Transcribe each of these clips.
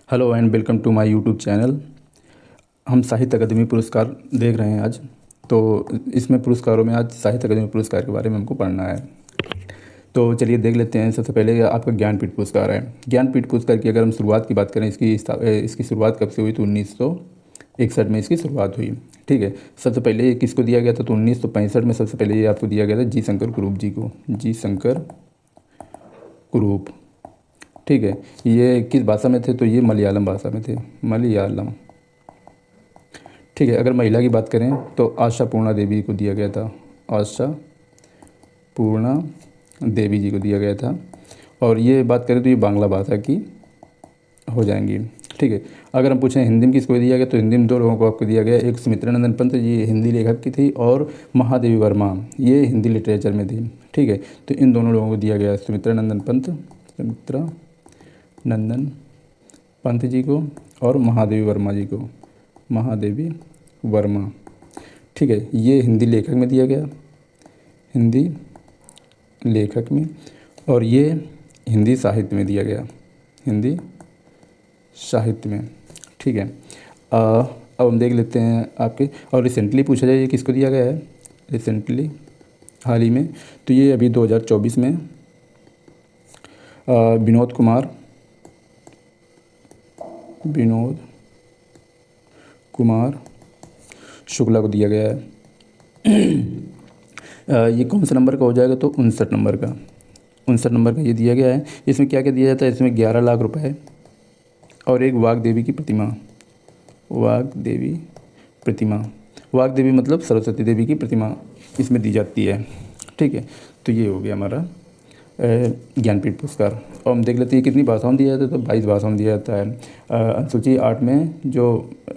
Hello and welcome to my YouTube channel. हम साहित्य अकादमी पुरस्कार देख रहे हैं आज। तो इसमें पुरस्कारों में आज साहित्य अकादमी पुरस्कार के बारे में हमको पढ़ना है। तो चलिए देख लेते हैं। सबसे पहले आपका ज्ञानपीठ पुरस्कार है। ज्ञानपीठ पुरस्कार की अगर हम शुरुआत की बात करें, इसकी शुरुआत कब से हुई तो 1961 में इसकी शुरुआत हुई। ठीक है। सबसे पहले ये किसको दिया गया था तो 1965 में सबसे पहले ये आपको दिया गया था जी शंकर कुरूप जी को। जी शंकर कुरूप। ठीक है। ये किस भाषा में थे तो ये मलयालम भाषा में थे। मलयालम। ठीक है। अगर महिला की बात करें तो आशा पूर्णा देवी को दिया गया था। आशा पूर्णा देवी जी को दिया गया था। और ये बात करें तो ये बांग्ला भाषा की हो जाएंगी। ठीक है। अगर हम पूछें हिंदी में किसको दिया गया तो हिंदी में दो लोगों को आपको दिया गया। एक सुमित्रा नंदन पंत, ये हिंदी लेखक की थी, और महादेवी वर्मा, ये हिंदी लिटरेचर में थी। ठीक है। तो इन दोनों लोगों को दिया गया, सुमित्रा नंदन पंत जी को और महादेवी वर्मा जी को। महादेवी वर्मा। ठीक है। ये हिंदी लेखक में दिया गया, हिंदी लेखक में। और ये हिंदी साहित्य में दिया गया, हिंदी साहित्य में। ठीक है। अब हम देख लेते हैं आपके। और रिसेंटली पूछा जाए ये किसको दिया गया है, रिसेंटली हाल ही में, तो ये अभी 2024 में विनोद कुमार शुक्ला को दिया गया है। ये कौन सा नंबर का हो जाएगा तो 59 नंबर का। 59 नंबर का ये दिया गया है। इसमें क्या क्या दिया जाता है, इसमें 11 लाख रुपए और एक वाग देवी की प्रतिमा। वाग देवी प्रतिमा, वाग देवी मतलब सरस्वती देवी की प्रतिमा इसमें दी जाती है। ठीक है। तो ये हो गया हमारा ज्ञानपीठ पुरस्कार। और हम देख लेते हैं कितनी भाषाओं में दिया जाता है तो 22 भाषाओं में दिया जाता है। अनुसूची 8 में जो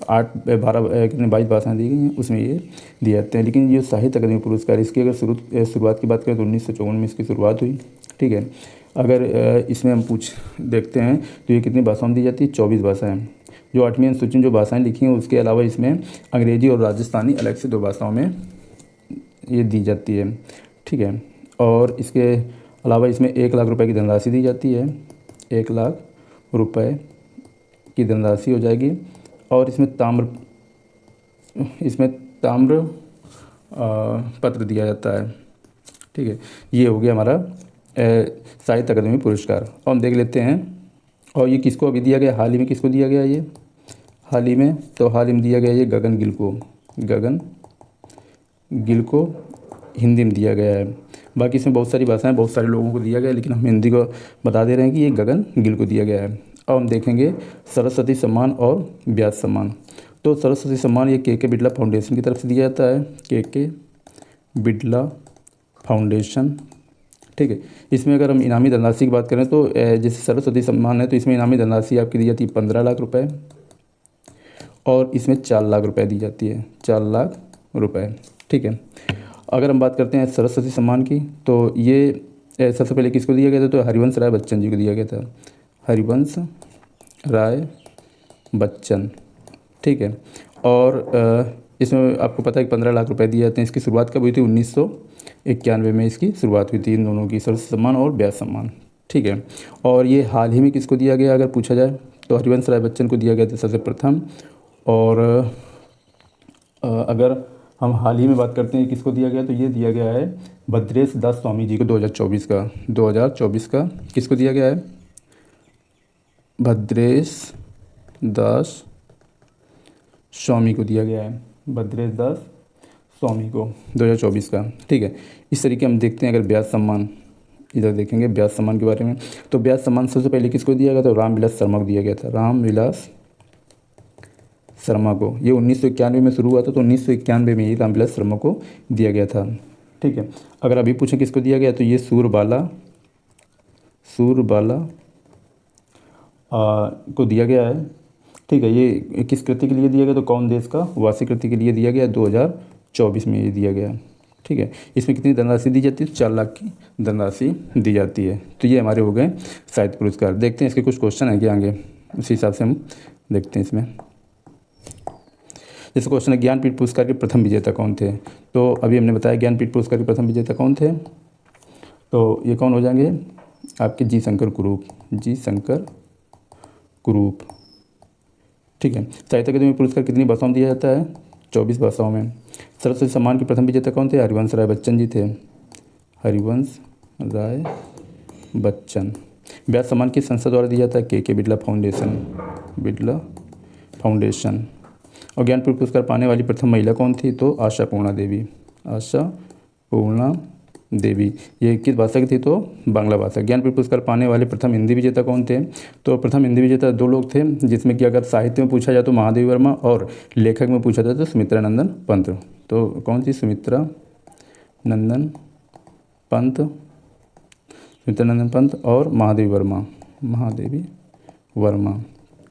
22 भाषाएं दी गई हैं उसमें ये दिए जाते हैं। लेकिन ये साहित्य अकादमी पुरस्कार, इसकी अगर शुरुआत की बात करें तो 1954 में इसकी शुरुआत हुई। ठीक है। अगर इसमें हम देखते हैं तो ये कितनी भाषाओं में दी जाती है, 24 भाषाएँ। जो 8वीं अनुसूची में जो भाषाएँ लिखी हैं उसके अलावा इसमें अंग्रेजी और राजस्थानी अलग से 2 भाषाओं में ये दी जाती है। ठीक है। और इसके अलावा इसमें 1 लाख रुपए की धनराशि दी जाती है। 1 लाख रुपए की धनराशि हो जाएगी। और इसमें ताम्र पत्र दिया जाता है। ठीक है। ये हो गया हमारा साहित्य अकादमी पुरस्कार। और हम देख लेते हैं और ये किसको अभी दिया गया, हाल ही में किसको दिया गया ये, हाल ही में दिया गया ये गगन गिल को। गगन गिल को हिंदी में दिया गया है। बाकी इसमें बहुत सारी भाषाएं, बहुत सारे लोगों को दिया गया है, लेकिन हम हिंदी को बता दे रहे हैं कि ये गगन गिल को दिया गया है। अब हम देखेंगे सरस्वती सम्मान और व्यास सम्मान। तो सरस्वती सम्मान ये के बिड़ला फाउंडेशन की तरफ से दिया जाता है। के बिड़ला फाउंडेशन। ठीक है। इसमें अगर हम इनामी धनराशि की बात करें तो जैसे सरस्वती सम्मान है तो इसमें इनामी धनराशि आपकी दी जाती है 15 लाख रुपए और इसमें 4 लाख रुपए दी जाती है, 4 लाख रुपए। ठीक है। अगर हम बात करते हैं सरस्वती सम्मान की तो ये सबसे पहले किसको दिया गया था तो हरिवंश राय बच्चन जी को दिया गया था। हरिवंश राय बच्चन। ठीक है। और इसमें आपको पता है कि 15 लाख रुपए दिए जाते हैं। इसकी शुरुआत कब हुई थी, 1991 में इसकी शुरुआत हुई थी, इन दोनों की, सरस्वती सम्मान और व्यास सम्मान। ठीक है। और ये हाल ही में किसको दिया गया अगर पूछा जाए तो हरिवंश राय बच्चन को दिया गया था सबसे प्रथम। और अगर हम हाल ही में बात करते हैं किसको दिया गया तो ये दिया गया है भद्रेश दास स्वामी जी को 2024 का किसको दिया गया है, भद्रेश दास स्वामी को दिया गया है, भद्रेश दास स्वामी को 2024 का। ठीक है। इस तरीके हम देखते हैं अगर व्यास सम्मान, इधर देखेंगे व्यास सम्मान के बारे में तो व्यास सम्मान सबसे पहले किसको दिया गया तो रामविलास शर्मा को दिया गया था। रामविलास शर्मा को। ये 1991 में शुरू हुआ था तो 1991 में ही रामविलास शर्मा को दिया गया था। ठीक है। अगर अभी पूछें किसको दिया गया तो ये सूरबाला को दिया गया है। ठीक है। ये किस कृति के लिए दिया गया तो कौन देश का वासी कृति के लिए दिया गया, 2024 में ये दिया गया। ठीक है। इसमें कितनी धनराशि दी जाती है, 4 लाख की धनराशि दी जाती है। तो ये हमारे हो गए साहित्य पुरस्कार। देखते हैं इसके कुछ क्वेश्चन है क्या आगे, उसी हिसाब से हम देखते हैं इसमें। जैसे क्वेश्चन है ज्ञानपीठ पुरस्कार के प्रथम विजेता कौन थे, तो अभी हमने बताया ज्ञानपीठ पुरस्कार के प्रथम विजेता कौन थे, तो ये कौन हो जाएंगे आपके जी शंकर कुरूप। ठीक है। साहित्य अकादमी पुरस्कार कितनी भाषाओं में दिया जाता है? 24 भाषाओं में। सरस्वती सम्मान के प्रथम विजेता कौन थे? हरिवंश राय बच्चन जी थे, हरिवंश राय बच्चन। व्यास सम्मान किस संस्था द्वारा दिया जाता है? के बिरला फाउंडेशन, बिरला फाउंडेशन। और ज्ञानपीठ पुरस्कार पाने वाली प्रथम महिला कौन थी? तो आशा पूर्णा देवी, आशा पूर्णा देवी। ये किस भाषा की थी? तो बांग्ला भाषा। ज्ञानपीठ पुरस्कार पाने वाले प्रथम हिंदी विजेता कौन थे? तो प्रथम हिंदी विजेता 2 लोग थे, जिसमें कि अगर साहित्य में पूछा जाए तो महादेवी वर्मा, और लेखक में पूछा जाए तो सुमित्रा नंदन पंत। तो कौन सी? सुमित्रा नंदन पंत, सुमित्रा नंदन पंत और महादेवी वर्मा, महादेवी वर्मा।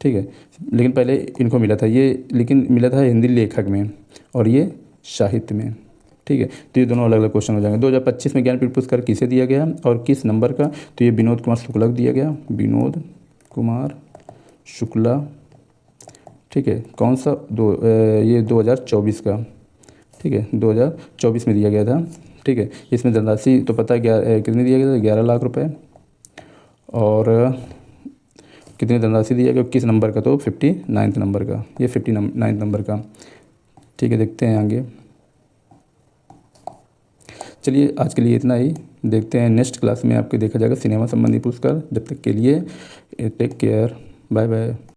ठीक है। लेकिन पहले इनको मिला था ये, लेकिन मिला था हिंदी लेखक में और ये साहित्य में। ठीक है। तो ये दोनों अलग अलग क्वेश्चन हो जाएंगे। 2025 में ज्ञानपीठ पुरस्कार किसे दिया गया और किस नंबर का? तो ये विनोद कुमार शुक्ला को दिया गया, विनोद कुमार शुक्ला। ठीक है। कौन सा? ये 2024 का। ठीक है, 2024 में दिया गया था। ठीक है। इसमें धनराशि तो पता है कितनी दिया गया था? 11 लाख रुपए। और कितनी धनराशि दिया गया, किस नंबर का? तो 59 नंबर का, ये 59 नंबर का। ठीक है, देखते हैं आगे। चलिए आज के लिए इतना ही, देखते हैं नेक्स्ट क्लास में आपके देखा जाएगा सिनेमा संबंधी पुरस्कार। जब तक के लिए टेक केयर, बाय बाय।